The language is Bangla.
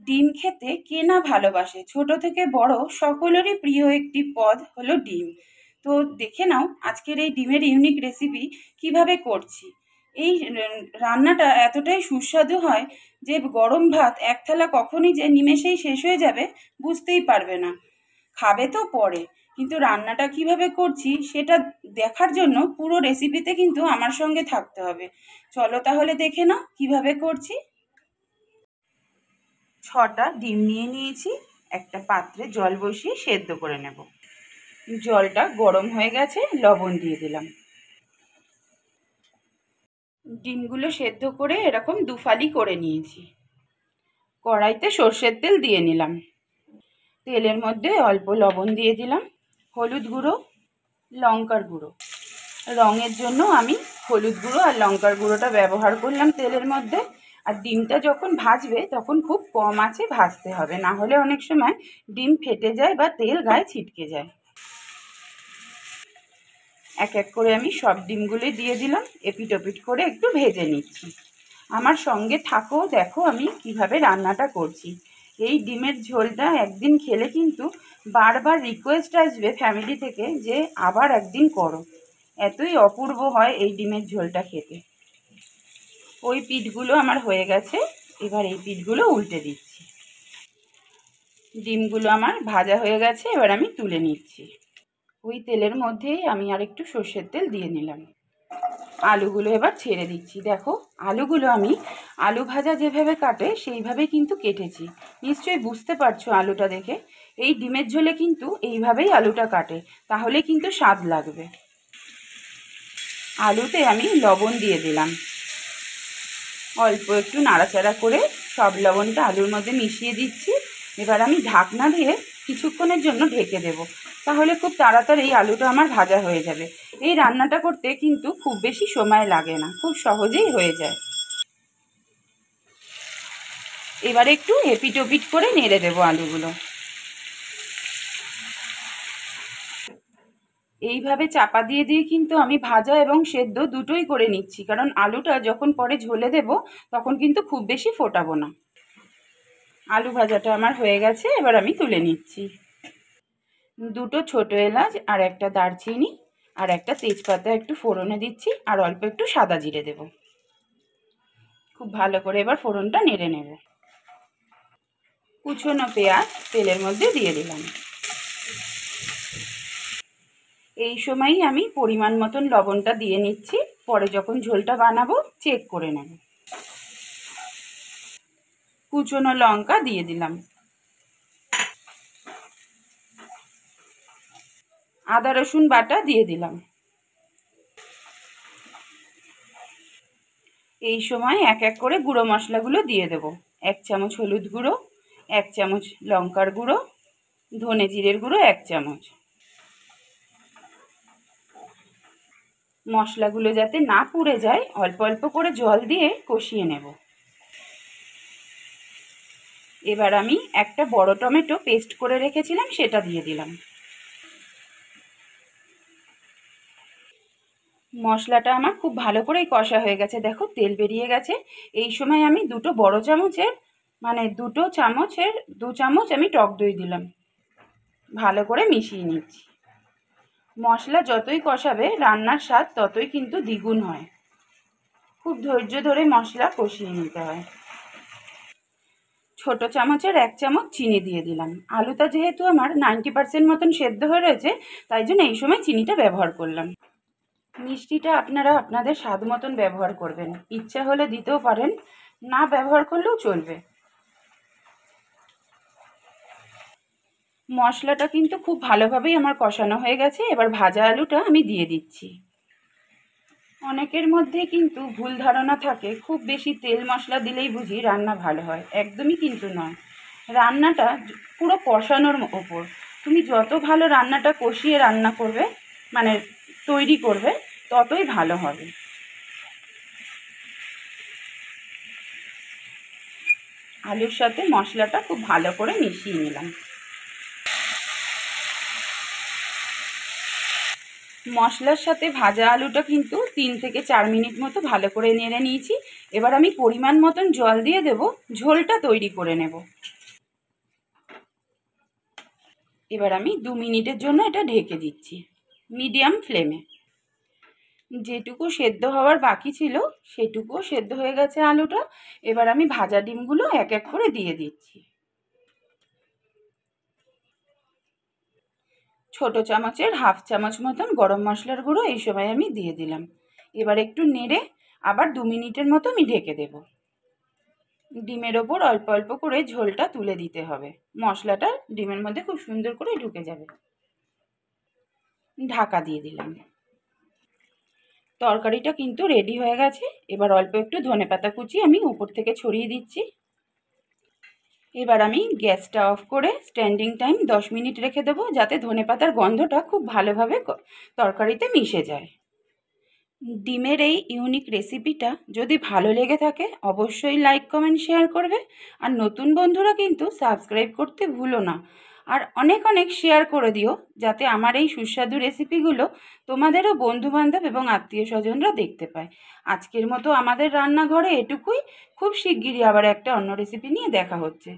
ডিম খেতে কে না ভালোবাসে, ছোট থেকে বড় সকলেরই প্রিয় একটি পদ হলো ডিম। তো দেখে নাও আজকের এই ডিমের ইউনিক রেসিপি কিভাবে করছি। এই রান্নাটা এতটাই সুস্বাদু হয় যে গরম ভাত এক থালা কখনই যে নিমেষেই শেষ হয়ে যাবে বুঝতেই পারবে না। খাবে তো পরে, কিন্তু রান্নাটা কিভাবে করছি সেটা দেখার জন্য পুরো রেসিপিতে কিন্তু আমার সঙ্গে থাকতে হবে। চলো তাহলে দেখে নাও কিভাবে করছি। 6টা ডিম নিয়ে নিয়েছি, একটা পাত্রে জল বসিয়ে সেদ্ধ করে নেব। জলটা গরম হয়ে গেছে, লবণ দিয়ে দিলাম। ডিমগুলো সেদ্ধ করে এরকম দুফালি করে নিয়েছি। কড়াইতে সর্ষের তেল দিয়ে নিলাম। তেলের মধ্যে অল্প লবণ দিয়ে দিলাম, হলুদ গুঁড়ো, লঙ্কার গুঁড়ো। রঙের জন্য আমি হলুদ গুঁড়ো আর লঙ্কার গুঁড়োটা ব্যবহার করলাম তেলের মধ্যে। আর ডিমটা যখন ভাজবে তখন খুব কম আঁচে ভাজতে হবে, না হলে অনেক সময় ডিম ফেটে যায় বা তেল গায়ে ছিটকে যায়। এক এক করে আমি সব ডিমগুলোই দিয়ে দিলাম, এপিট ওপিট করে একটু ভেজে নিচ্ছি। আমার সঙ্গে থাকো, দেখো আমি কিভাবে রান্নাটা করছি। এই ডিমের ঝোলটা একদিন খেলে কিন্তু বারবার রিকোয়েস্ট আসবে ফ্যামিলি থেকে যে আবার একদিন করো। এতই অপূর্ব হয় এই ডিমের ঝোলটা খেতে। ওই পিঠগুলো আমার হয়ে গেছে, এবার এই পিঠগুলো উল্টে দিচ্ছি। ডিমগুলো আমার ভাজা হয়ে গেছে, এবার আমি তুলে নিচ্ছি। ওই তেলের মধ্যেই আমি আর একটু সর্ষের তেল দিয়ে নিলাম। আলুগুলো এবার ছেড়ে দিচ্ছি। দেখো আলুগুলো আমি আলু ভাজা যেভাবে কাটে সেইভাবে কিন্তু কেটেছি। নিশ্চয়ই বুঝতে পারছো আলুটা দেখে। এই ডিমের ঝোলে কিন্তু এইভাবেই আলুটা কাটে, তাহলে কিন্তু স্বাদ লাগবে। আলুতে আমি লবণ দিয়ে দিলাম, অল্প একটু নাড়াচাড়া করে সব লবণটা আলুর মধ্যে মিশিয়ে দিচ্ছি। এবার আমি ঢাকনা দিয়ে কিছুক্ষণের জন্য ঢেকে দেব, তাহলে খুব তাড়াতাড়ি এই আলুটা আমার ভাজা হয়ে যাবে। এই রান্নাটা করতে কিন্তু খুব বেশি সময় লাগে না, খুব সহজেই হয়ে যায়। এবারে একটু এপিট ওপিট করে নেড়ে দেবো আলুগুলো। এইভাবে চাপা দিয়ে দিয়ে কিন্তু আমি ভাজা এবং সেদ্ধ দুটোই করে নিচ্ছি, কারণ আলুটা যখন পরে ঝোলে দেব তখন কিন্তু খুব বেশি ফোটাবো না। আলু ভাজাটা আমার হয়ে গেছে, এবার আমি তুলে নিচ্ছি। দুটো ছোট এলাচ আর একটা দারচিনি আর একটা তেজপাতা একটু ফোড়নে দিচ্ছি, আর অল্প একটু সাদা জিরে দেব। খুব ভালো করে এবার ফোড়নটা নেড়ে নেব। কুচনো পেঁয়াজ তেলের মধ্যে দিয়ে দিলাম। এই সময়ই আমি পরিমাণ মতন লবণটা দিয়ে নিচ্ছি, পরে যখন ঝোলটা বানাবো চেক করে নেব। কুচনো লঙ্কা দিয়ে দিলাম। আদা রসুন বাটা দিয়ে দিলাম। এই সময় এক এক করে গুঁড়ো মশলাগুলো দিয়ে দেব। 1 চামচ হলুদ গুঁড়ো, 1 চামচ লঙ্কার গুঁড়ো, ধনে জিরের গুঁড়ো 1 চামচ। মশলাগুলো যাতে না পুড়ে যায় অল্প অল্প করে জল দিয়ে কষিয়ে নেব। এবার আমি একটা বড় টমেটো পেস্ট করে রেখেছিলাম সেটা দিয়ে দিলাম। মশলাটা আমার খুব ভালো করেই কষা হয়ে গেছে, দেখো তেল বেরিয়ে গেছে। এই সময় আমি দুটো বড় চামচের দুটো চামচের 2 চামচ আমি টক দই দিলাম। ভালো করে মিশিয়ে নিচ্ছি। মশলা যতই কষাবে রান্নার স্বাদ ততই কিন্তু দ্বিগুণ হয়। খুব ধৈর্য ধরে মশলা কষিয়ে নিতে হয়। ছোট চামচের 1 চামচ চিনি দিয়ে দিলাম। আলুটা যেহেতু আমার 90% মতন সেদ্ধ হয়ে রয়েছে, তাই জন্য এই সময় চিনিটা ব্যবহার করলাম। মিষ্টিটা আপনারা আপনাদের স্বাদ মতন ব্যবহার করবেন, ইচ্ছা হলে দিতেও পারেন, না ব্যবহার করলেও চলবে। মশলাটা কিন্তু খুব ভালোভাবেই আমার কষানো হয়ে গেছে, এবার ভাজা আলুটা আমি দিয়ে দিচ্ছি। অনেকের মধ্যে কিন্তু ভুল ধারণা থাকে খুব বেশি তেল মশলা দিলেই বুঝি রান্না ভালো হয়, একদমই কিন্তু নয়। রান্নাটা পুরো কষানোর ওপর। তুমি যত ভালো রান্নাটা কষিয়ে রান্না করবে, মানে তৈরি করবে, ততই ভালো হবে। আলুর সাথে মশলাটা খুব ভালো করে মিশিয়ে নিলাম। মশলার সাথে ভাজা আলুটা কিন্তু 3 থেকে 4 মিনিট মতো ভালো করে নেড়ে নিয়েছি। এবার আমি পরিমাণ মতন জল দিয়ে দেব, ঝোলটা তৈরি করে নেব। এবার আমি 2 মিনিটের জন্য এটা ঢেকে দিচ্ছি মিডিয়াম ফ্লেমে। যেটুকু সেদ্ধ হওয়ার বাকি ছিল সেটুকুও সেদ্ধ হয়ে গেছে আলুটা। এবার আমি ভাজা ডিমগুলো এক এক করে দিয়ে দিচ্ছি। ছোট চামচের হাফ চামচ মতন গরম মশলার গুঁড়ো এই সময় আমি দিয়ে দিলাম। এবার একটু নেড়ে আবার 2 মিনিটের মতো আমি ঢেকে দেব। ডিমের ওপর অল্প অল্প করে ঝোলটা তুলে দিতে হবে, মশলাটা ডিমের মধ্যে খুব সুন্দর করে ঢুকে যাবে। ঢাকা দিয়ে দিলাম। তরকারিটা কিন্তু রেডি হয়ে গেছে। এবার অল্প একটু ধনেপাতা কুচি আমি উপর থেকে ছড়িয়ে দিচ্ছি। এবার আমি গ্যাসটা অফ করে স্ট্যান্ডিং টাইম 10 মিনিট রেখে দেবো, যাতে ধনেপাতার গন্ধটা খুব ভালোভাবে তরকারিতে মিশে যায়। ডিমের এই ইউনিক রেসিপিটা যদি ভালো লেগে থাকে অবশ্যই লাইক কমেন্ট শেয়ার করবে। আর নতুন বন্ধুরা কিন্তু সাবস্ক্রাইব করতে ভুলো না। আর অনেক অনেক শেয়ার করে দিও, যাতে আমার এই সুস্বাদু রেসিপিগুলো তোমাদেরও বন্ধুবান্ধব এবং আত্মীয় স্বজনরা দেখতে পায়। আজকের মতো আমাদের রান্নাঘরে এটুকুই। খুব শিগগিরই আবার একটা অন্য রেসিপি নিয়ে দেখা হচ্ছে।